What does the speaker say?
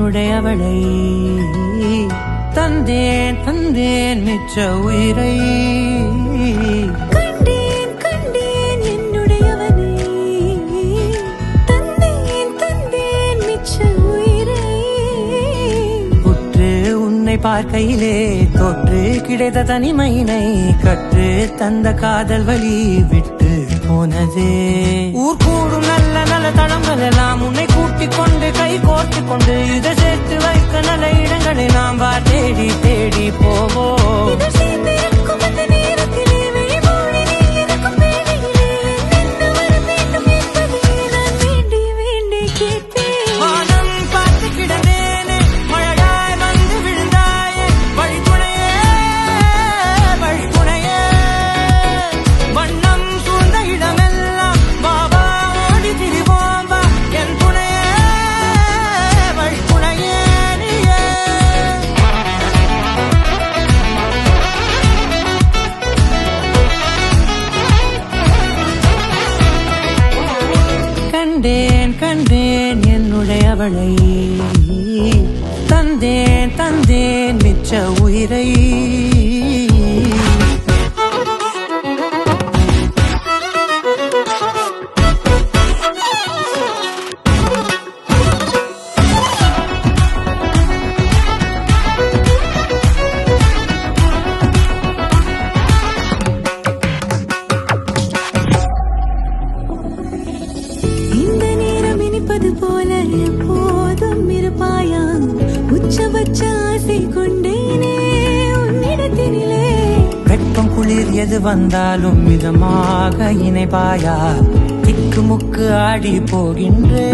என்னுடையவளை தந்தேன் தந்தேன் மிச்ச உயிரை கண்டேன் கண்டேன் என்னுடையவனை தந்தேன் தந்தேன் மிச்ச உயிரை உற்று உன்னை பார்க்கையிலே தொற்று கிடைத்த தனிமையினை கற்று தந்த காதல் வழி விட்டு போனதே ஊர் கூடும் நல்ல நல்ல தளங்கள் எல்லாம் உன்னை கூட்டிக் கொண்டு கை கோர்த்து கொண்டு இதை சேர்த்து வைக்க நல்ல இடங்களை நாம் வா தேடி தேடி போவோம் இதழ் சேர்ந்திருக்கும் அந்த நேரத்திலே விழிமூடி நீ இருக்கும் வேளையிலே என்ன வர வேண்டும் என்பதை நான் வேண்டி வேண்டி கேட்பேன் வானம் பார்த்து கிடந்தேனே மழையாய் வந்து விழுந்தாயே வழித்துணையே வழித்துணையே வண்ணம் சூழ்ந்த இடமெல்லாம் பாபா ஓடி திரிவோம் வா என் துணையே வழித்துணையே நீயே கண்டேன் கண்டேன் என்னுடையவளை தந்தேன் தந்தேன் மிச்ச உயிரை இந்த நேரம் இனிப்பது போல எப்போதும் இருப்பாயா உச்சபட்ச ஆசை கொண்டேனே உன்னிடத்தினிலே வெப்பம் குளிர் எது வந்தாலும் மிதமாக இணைப்பாயா திக்கு முக்கு ஆடி போகின்றே